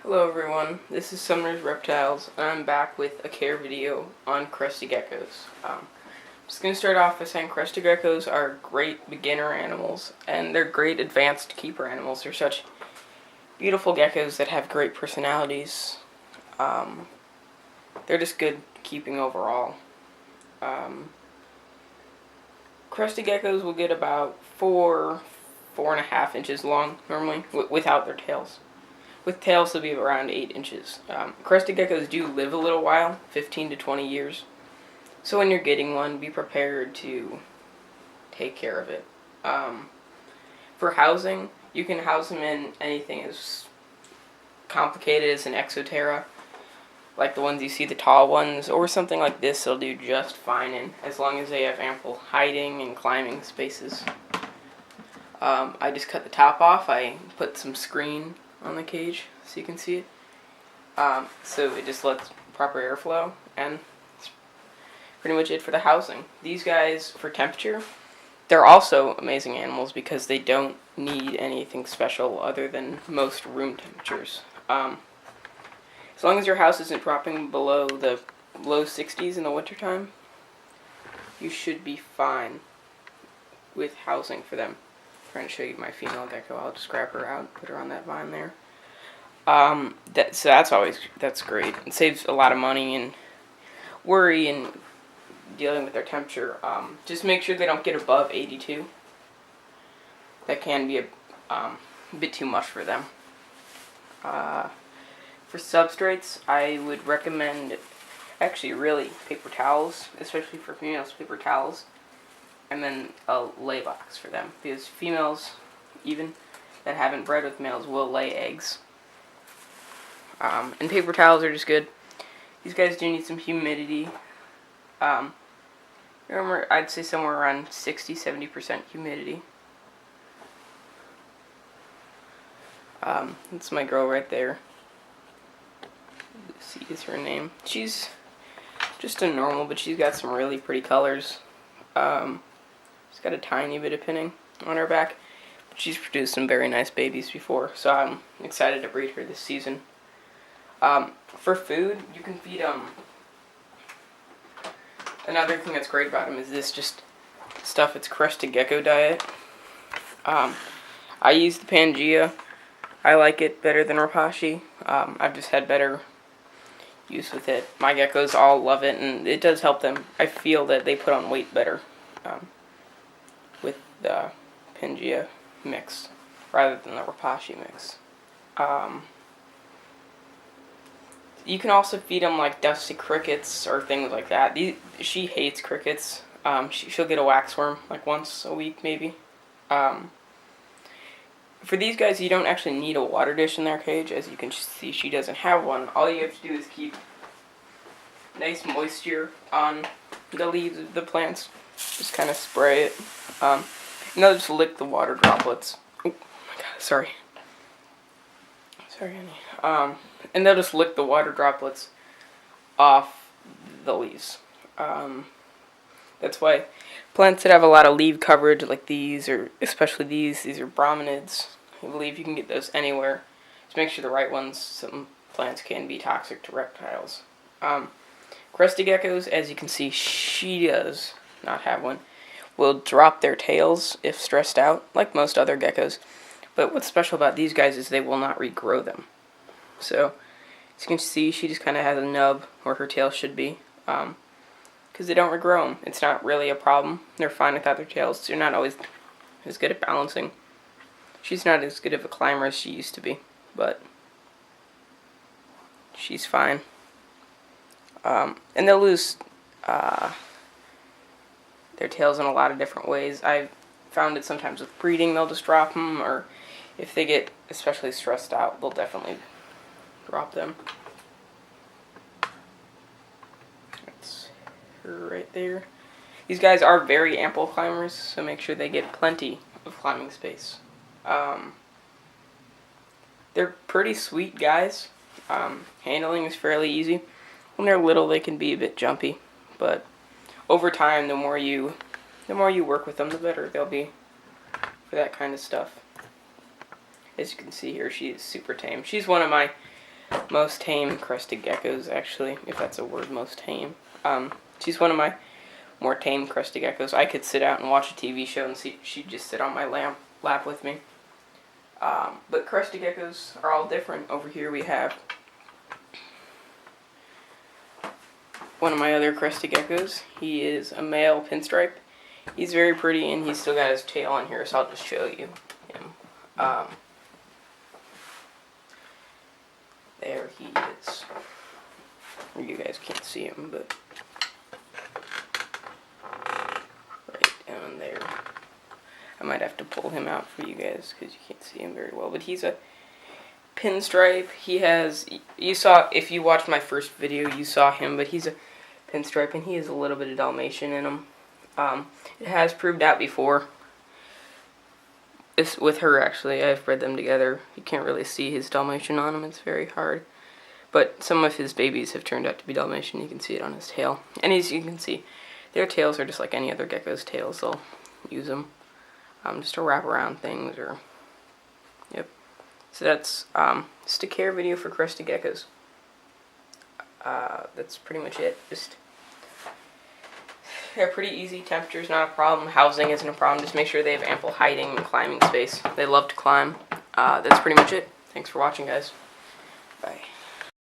Hello everyone, this is Sumner's Reptiles, and I'm back with a care video on Crested Geckos. I'm just going to start off by saying Crested Geckos are great beginner animals, and they're great advanced keeper animals. They're such beautiful geckos that have great personalities. They're just good keeping overall. Crested Geckos will get about 4.5 inches long normally, without their tails. With tails, they'll be around 8 inches. Crested geckos do live a little while, 15 to 20 years. So when you're getting one, be prepared to take care of it. For housing, you can house them in anything as complicated as an Exoterra, like the ones you see, the tall ones, or something like this. They'll do just fine in, as long as they have ample hiding and climbing spaces. I just cut the top off. I put some screen on the cage so you can see it, so it just lets proper airflow, and that's pretty much it for the housing. These guys, for temperature, they're also amazing animals because they don't need anything special other than most room temperatures. As long as your house isn't dropping below the low 60s in the wintertime, you should be fine with housing for them. Trying to show you my female gecko. I'll just grab her out, put her on that vine there. That's great. It saves a lot of money and worry and dealing with their temperature. Just make sure they don't get above 82. That can be a bit too much for them. For substrates, I would recommend really paper towels, especially for females, paper towels. And then a lay box for them, because females, even that haven't bred with males, will lay eggs. And paper towels are just good. These guys do need some humidity. Remember, I'd say somewhere around 60-70% humidity. That's my girl right there. Lucy is her name. She's just a normal, but she's got some really pretty colors. She's got a tiny bit of pinning on her back, but she's produced some very nice babies before, so I'm excited to breed her this season. For food, you can feed them. Another thing that's great about them is this just stuff. It's Crested Gecko diet. I use the Pangea. I like it better than Rapashi. I've just had better use with it. My geckos all love it, and it does help them. I feel that they put on weight better with the Pangea mix rather than the Rapashi mix. You can also feed them like dusty crickets or things like that. She hates crickets. She'll get a waxworm like once a week maybe. For these guys, you don't actually need a water dish in their cage. As you can see, she doesn't have one. All you have to do is keep nice moisture on the leaves of the plants. Just kind of spray it. And they'll just lick the water droplets. Oh my god, sorry. Sorry, honey. And they'll just lick the water droplets off the leaves. That's why plants that have a lot of leaf coverage, like these, or especially these are bromeliads. I believe you can get those anywhere. Just make sure the right ones. Some plants can be toxic to reptiles. Crested geckos, as you can see, she does not have one, will drop their tails if stressed out, like most other geckos. But what's special about these guys is they will not regrow them. So, as you can see, she just kind of has a nub where her tail should be, because they don't regrow them. It's not really a problem. They're fine without their tails. They're not always as good at balancing. She's not as good of a climber as she used to be, but she's fine. And they'll lose their tails in a lot of different ways. I've found it sometimes with breeding, they'll just drop them, or if they get especially stressed out, they'll definitely drop them. That's her right there. These guys are very ample climbers, so make sure they get plenty of climbing space. They're pretty sweet guys. Handling is fairly easy. When they're little, they can be a bit jumpy, but over time, the more you work with them, the better they'll be for that kind of stuff. As you can see here, she is super tame. She's one of my most tame crested geckos, actually, if that's a word, most tame. She's one of my more tame crested geckos. I could sit out and watch a TV show and she'd just sit on my lap with me. But crested geckos are all different. Over here we have one of my other crested geckos. He is a male pinstripe. He's very pretty, and he's still got his tail on here, so I'll just show you him. There he is. You guys can't see him, but right down there. I might have to pull him out for you guys because you can't see him very well. But he's a pinstripe. He has, you saw, if you watched my first video, you saw him, but he's a pinstripe, and he has a little bit of Dalmatian in him. It has proved out before. It's with her, actually. I've bred them together. You can't really see his Dalmatian on him. It's very hard. But some of his babies have turned out to be Dalmatian. You can see it on his tail. And as you can see, their tails are just like any other gecko's tails. They'll use them just to wrap around things. Or, yep. So that's just a care video for crested geckos. That's pretty much it. Just, they're pretty easy. Temperature's not a problem. Housing isn't a problem. Just make sure they have ample hiding and climbing space. They love to climb. That's pretty much it. Thanks for watching, guys. Bye.